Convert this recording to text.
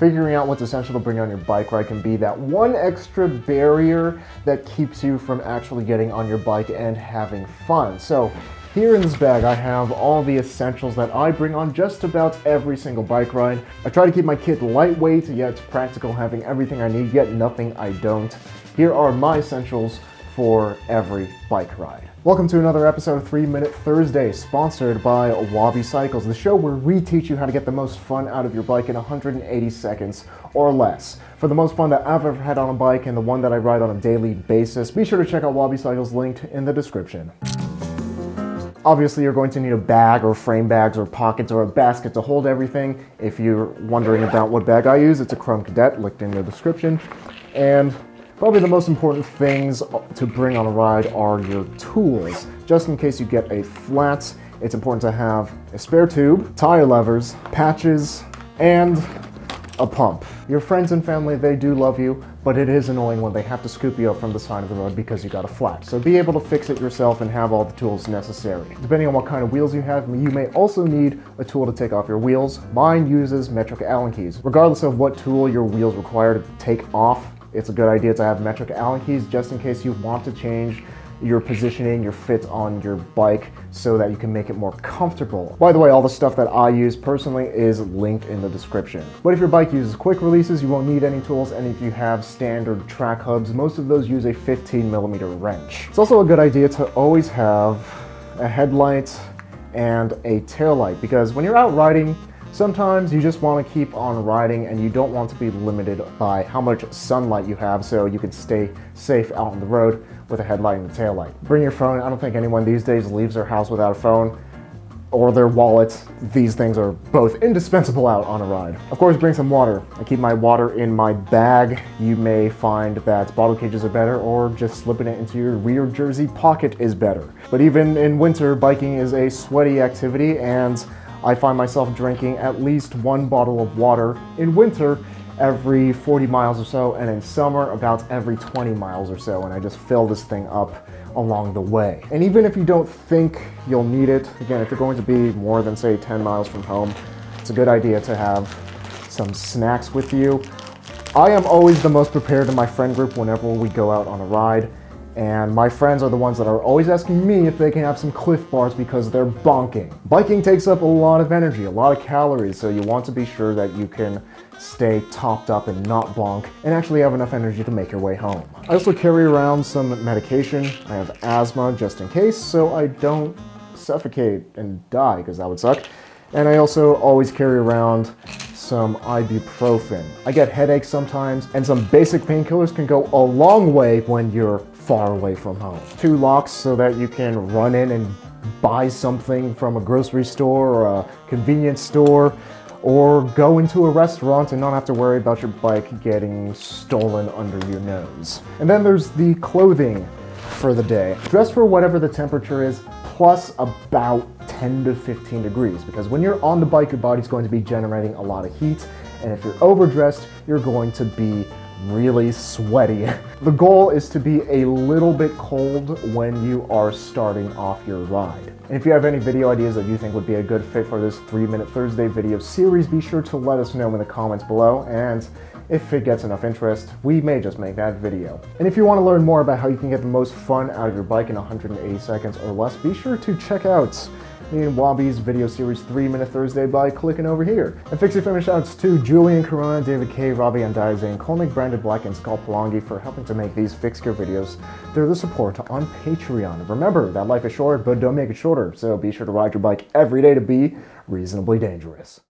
figuring out what's essential to bring on your bike ride can be that one extra barrier that keeps you from actually getting on your bike and having fun. So here in this bag, I have all the essentials that I bring on just about every single bike ride. I try to keep my kit lightweight, yet practical, having everything I need, yet nothing I don't. Here are my essentials for every bike ride. Welcome to another episode of 3 Minute Thursday, sponsored by Robby Cycles, the show where we teach you how to get the most fun out of your bike in 180 seconds or less. For the most fun that I've ever had on a bike and the one that I ride on a daily basis, be sure to check out Robby Cycles linked in the description. Obviously, you're going to need a bag or frame bags or pockets or a basket to hold everything. If you're wondering about what bag I use, it's a Chrome Cadet linked in the description. And probably the most important things to bring on a ride are your tools. Just in case you get a flat, it's important to have a spare tube, tire levers, patches, and a pump. Your friends and family, they do love you, but it is annoying when they have to scoop you up from the side of the road because you got a flat. So be able to fix it yourself and have all the tools necessary. Depending on what kind of wheels you have, you may also need a tool to take off your wheels. Mine uses metric Allen keys. Regardless of what tool your wheels require to take off, it's a good idea to have metric Allen keys just in case you want to change your positioning, your fit on your bike so that you can make it more comfortable. By the way, all the stuff that I use personally is linked in the description. But if your bike uses quick releases, you won't need any tools, and if you have standard track hubs, most of those use a 15mm wrench. It's also a good idea to always have a headlight and a tail light, because when you're out riding, sometimes you just want to keep on riding and you don't want to be limited by how much sunlight you have, so you can stay safe out on the road with a headlight and a tail light. Bring your phone. I don't think anyone these days leaves their house without a phone or their wallet. These things are both indispensable out on a ride. Of course, bring some water. I keep my water in my bag. You may find that bottle cages are better, or just slipping it into your rear jersey pocket is better. But even in winter, biking is a sweaty activity, and I find myself drinking at least one bottle of water in winter every 40 miles or so, and in summer about every 20 miles or so, and I just fill this thing up along the way. And even if you don't think you'll need it, again, if you're going to be more than, say, 10 miles from home, it's a good idea to have some snacks with you. I am always the most prepared in my friend group whenever we go out on a ride, and my friends are the ones that are always asking me if they can have some Cliff Bars because they're bonking. Biking takes up a lot of energy, a lot of calories, so you want to be sure that you can stay topped up and not bonk and actually have enough energy to make your way home. I also carry around some medication. I have asthma just in case, so I don't suffocate and die, because that would suck. And I also always carry around some Ibuprofen. I get headaches sometimes, and some basic painkillers can go a long way when you're far away from home. 2 locks so that you can run in and buy something from a grocery store or a convenience store, or go into a restaurant and not have to worry about your bike getting stolen under your nose. And then there's the clothing for the day. Dress for whatever the temperature is, plus about 10 to 15 degrees, because when you're on the bike, your body's going to be generating a lot of heat, and if you're overdressed, you're going to be really sweaty. The goal is to be a little bit cold when you are starting off your ride. And if you have any video ideas that you think would be a good fit for this 3 Minute Thursday video series, be sure to let us know in the comments below, and if it gets enough interest, we may just make that video. And if you want to learn more about how you can get the most fun out of your bike in 180 seconds or less, be sure to check out me and Wobby's video series 3 Minute Thursday by clicking over here. And fix your finish outs to Julian Corona, David K, Robby Andaya, Zane Kolnik, Branded Black, and Skull Palangi for helping to make these Fix Gear videos through the support on Patreon. And remember that life is short, but don't make it shorter. So be sure to ride your bike every day to be reasonably dangerous.